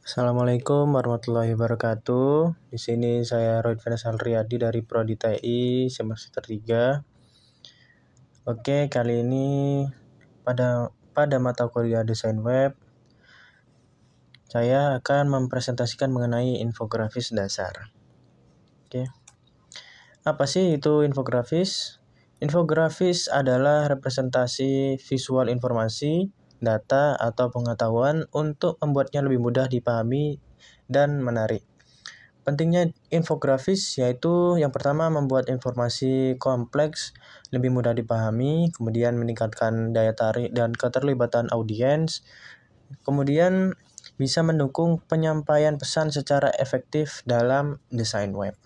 Assalamualaikum warahmatullahi wabarakatuh. Di sini saya Roy Faisal Riyadi dari Prodi TI semester 3. Oke, kali ini pada mata kuliah desain web, saya akan mempresentasikan mengenai infografis dasar. Oke. Apa sih itu infografis? Infografis adalah representasi visual informasi, data, atau pengetahuan untuk membuatnya lebih mudah dipahami dan menarik. Pentingnya infografis yaitu yang pertama membuat informasi kompleks lebih mudah dipahami, kemudian meningkatkan daya tarik dan keterlibatan audiens, kemudian bisa mendukung penyampaian pesan secara efektif dalam desain web.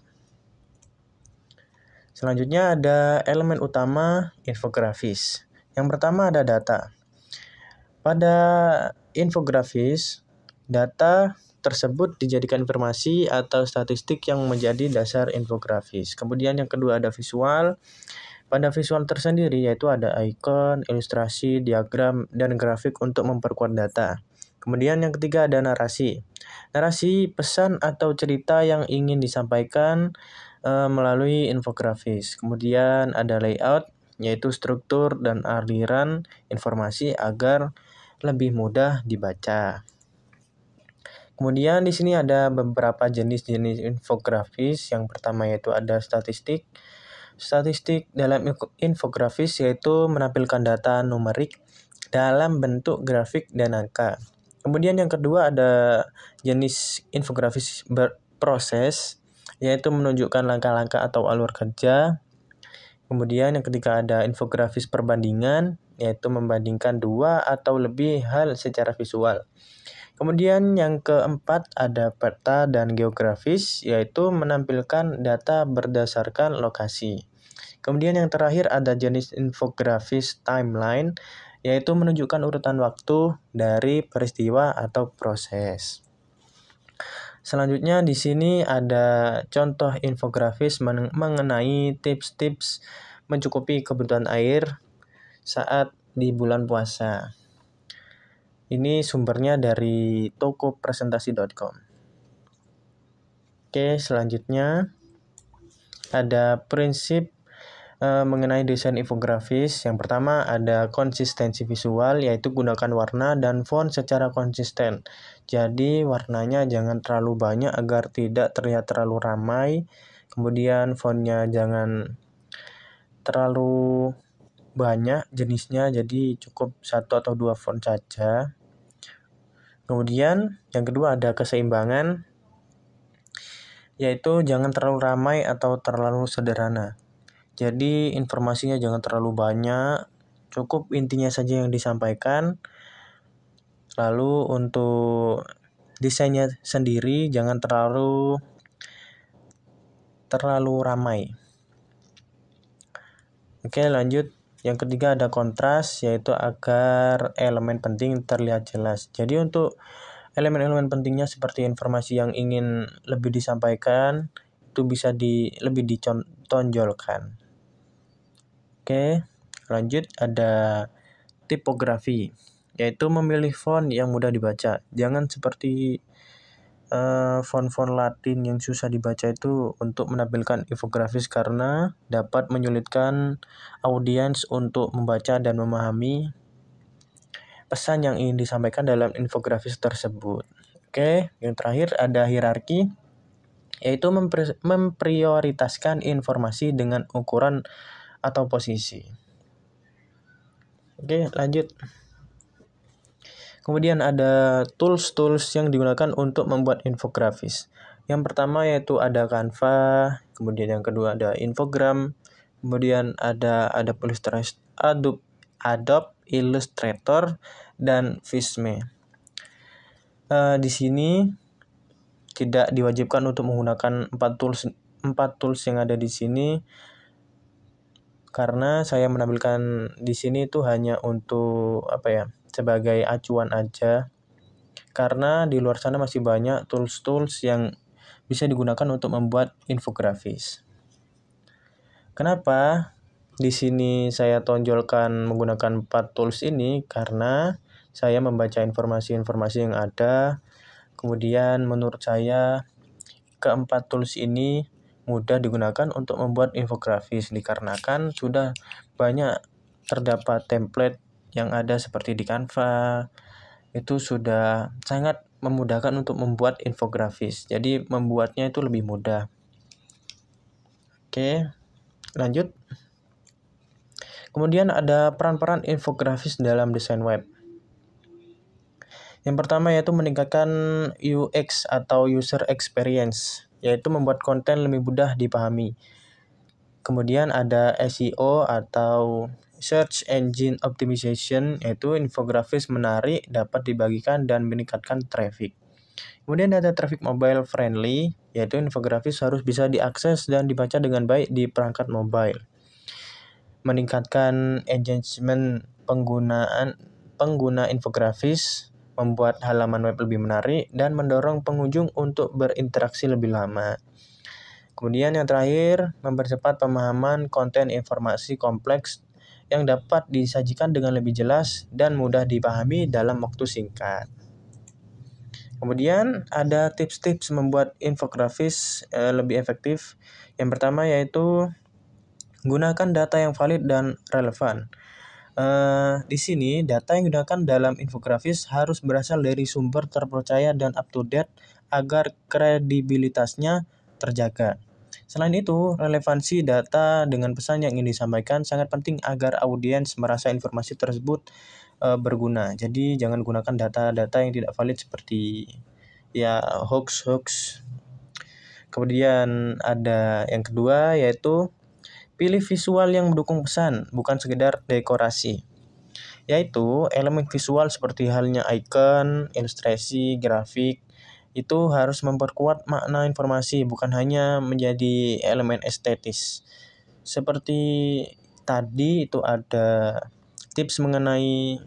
Selanjutnya ada elemen utama infografis. Yang pertama ada data. Pada infografis, data tersebut dijadikan informasi atau statistik yang menjadi dasar infografis. Kemudian yang kedua ada visual. Pada visual tersendiri yaitu ada ikon, ilustrasi, diagram, dan grafik untuk memperkuat data. Kemudian yang ketiga ada narasi. Narasi pesan atau cerita yang ingin disampaikan melalui infografis. Kemudian ada layout, yaitu struktur dan aliran informasi agar lebih mudah dibaca. Kemudian di sini ada beberapa jenis-jenis infografis. Yang pertama yaitu ada statistik. Statistik dalam infografis yaitu menampilkan data numerik dalam bentuk grafik dan angka. Kemudian yang kedua ada jenis infografis berproses, yaitu menunjukkan langkah-langkah atau alur kerja. Kemudian yang ketiga ada infografis perbandingan, yaitu membandingkan dua atau lebih hal secara visual. Kemudian yang keempat ada peta dan geografis, yaitu menampilkan data berdasarkan lokasi. Kemudian yang terakhir ada jenis infografis timeline, yaitu menunjukkan urutan waktu dari peristiwa atau proses. Selanjutnya di sini ada contoh infografis mengenai tips-tips mencukupi kebutuhan air saat di bulan puasa. Ini sumbernya dari tokopresentasi.com. Oke, selanjutnya ada prinsip mengenai desain infografis. Yang pertama ada konsistensi visual, yaitu gunakan warna dan font secara konsisten. Jadi warnanya jangan terlalu banyak agar tidak terlihat terlalu ramai. Kemudian fontnya jangan terlalu banyak jenisnya, jadi cukup 1 atau 2 font saja. Kemudian yang kedua ada keseimbangan, yaitu jangan terlalu ramai atau terlalu sederhana. Jadi informasinya jangan terlalu banyak, cukup intinya saja yang disampaikan. Lalu untuk desainnya sendiri jangan terlalu ramai. Oke, lanjut. Yang ketiga ada kontras, yaitu agar elemen penting terlihat jelas. Jadi untuk elemen-elemen pentingnya seperti informasi yang ingin lebih disampaikan itu bisa lebih ditonjolkan. Oke, lanjut ada tipografi, yaitu memilih font yang mudah dibaca. Jangan seperti font-font Latin yang susah dibaca itu untuk menampilkan infografis karena dapat menyulitkan audiens untuk membaca dan memahami pesan yang ingin disampaikan dalam infografis tersebut. Oke, yang terakhir ada hierarki, yaitu memprioritaskan informasi dengan ukuran atau posisi. Oke, lanjut. Kemudian ada tools-tools yang digunakan untuk membuat infografis. Yang pertama yaitu ada Canva, kemudian yang kedua ada Infogram, kemudian ada Adobe Illustrator dan Visme. Di sini tidak diwajibkan untuk menggunakan 4 tools yang ada di sini, karena saya menampilkan di sini itu hanya untuk sebagai acuan aja, karena di luar sana masih banyak tools-tools yang bisa digunakan untuk membuat infografis. Kenapa di sini saya tonjolkan menggunakan 4 tools ini? Karena saya membaca informasi-informasi yang ada, Kemudian menurut saya keempat tools ini mudah digunakan untuk membuat infografis dikarenakan sudah banyak terdapat template yang ada seperti di Canva. Itu sudah sangat memudahkan untuk membuat infografis. Jadi membuatnya itu lebih mudah. Oke, lanjut. Kemudian ada peran-peran infografis dalam desain web. Yang pertama yaitu meningkatkan UX atau user experience, yaitu membuat konten lebih mudah dipahami. Kemudian ada SEO atau Search Engine Optimization, yaitu infografis menarik, dapat dibagikan dan meningkatkan traffic. Kemudian ada traffic mobile friendly, yaitu infografis harus bisa diakses dan dibaca dengan baik di perangkat mobile. Meningkatkan engagement pengguna infografis, membuat halaman web lebih menarik, dan mendorong pengunjung untuk berinteraksi lebih lama. Kemudian yang terakhir, mempercepat pemahaman konten informasi kompleks yang dapat disajikan dengan lebih jelas dan mudah dipahami dalam waktu singkat. Kemudian ada tips-tips membuat infografis lebih efektif. Yang pertama yaitu gunakan data yang valid dan relevan. Di sini data yang digunakan dalam infografis harus berasal dari sumber terpercaya dan up-to-date agar kredibilitasnya terjaga. Selain itu, relevansi data dengan pesan yang ingin disampaikan sangat penting agar audiens merasa informasi tersebut berguna. Jadi jangan gunakan data-data yang tidak valid seperti hoax. Kemudian ada yang kedua yaitu pilih visual yang mendukung pesan, bukan sekedar dekorasi. Yaitu elemen visual seperti halnya icon, ilustrasi, grafik itu harus memperkuat makna informasi, bukan hanya menjadi elemen estetis. Seperti tadi itu ada tips mengenai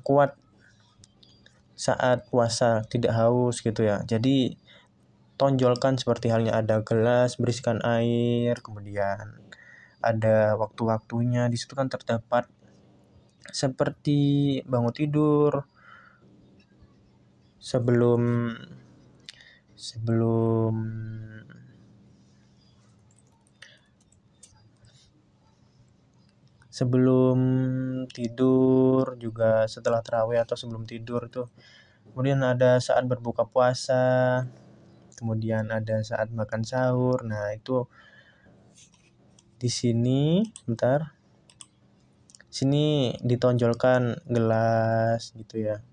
kuat saat puasa, tidak haus gitu ya. Jadi tonjolkan seperti halnya ada gelas berisikan air, kemudian ada waktu-waktunya. Di situ kan terdapat seperti bangun tidur, sebelum tidur, juga setelah tarawih atau sebelum tidur tuh. Kemudian ada saat berbuka puasa, kemudian ada saat makan sahur. Nah, itu di sini sini ditonjolkan gelas gitu ya.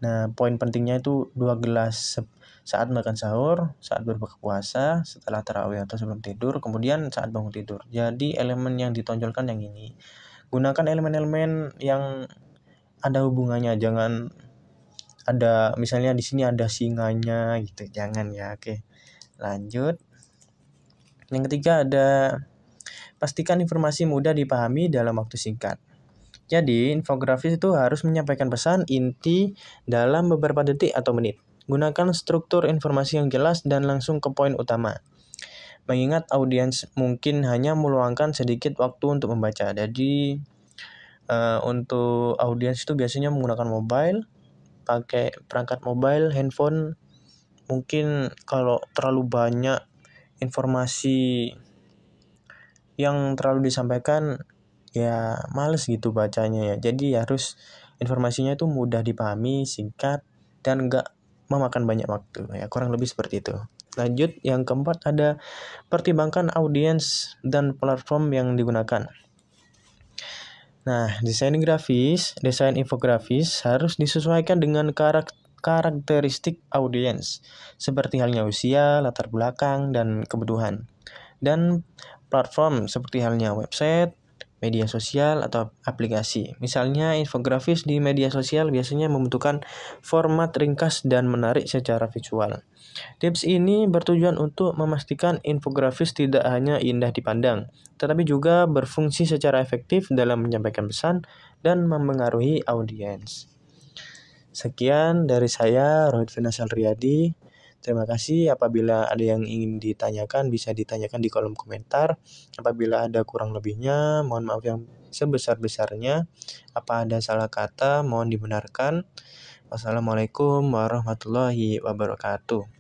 Nah, poin pentingnya itu 2 gelas saat makan sahur, saat berbuka puasa, setelah tarawih atau sebelum tidur, kemudian saat bangun tidur. Jadi elemen yang ditonjolkan yang ini. Gunakan elemen-elemen yang ada hubungannya, jangan ada misalnya di sini ada singanya gitu, jangan ya. Oke. Lanjut. Yang ketiga ada pastikan informasi mudah dipahami dalam waktu singkat. Jadi, infografis itu harus menyampaikan pesan inti dalam beberapa detik atau menit. Gunakan struktur informasi yang jelas dan langsung ke poin utama. Mengingat audiens mungkin hanya meluangkan sedikit waktu untuk membaca. Jadi, untuk audiens itu biasanya menggunakan mobile, pakai perangkat mobile, handphone. Mungkin kalau terlalu banyak informasi yang terlalu disampaikan, ya males gitu bacanya ya. Jadi harus informasinya itu mudah dipahami, singkat, dan enggak memakan banyak waktu. Ya kurang lebih seperti itu. Lanjut, yang keempat ada pertimbangkan audiens dan platform yang digunakan. Nah, desain infografis harus disesuaikan dengan karakteristik audiens, seperti halnya usia, latar belakang, dan kebutuhan. Dan platform seperti halnya website, media sosial, atau aplikasi. Misalnya infografis di media sosial biasanya membutuhkan format ringkas dan menarik secara visual. Tips ini bertujuan untuk memastikan infografis tidak hanya indah dipandang, tetapi juga berfungsi secara efektif dalam menyampaikan pesan dan mempengaruhi audiens. Sekian dari saya, Rohit Finansial Riyadi. Terima kasih. Apabila ada yang ingin ditanyakan, bisa ditanyakan di kolom komentar. Apabila ada kurang lebihnya, mohon maaf yang sebesar-besarnya. Apa ada salah kata, mohon dibenarkan. Wassalamualaikum warahmatullahi wabarakatuh.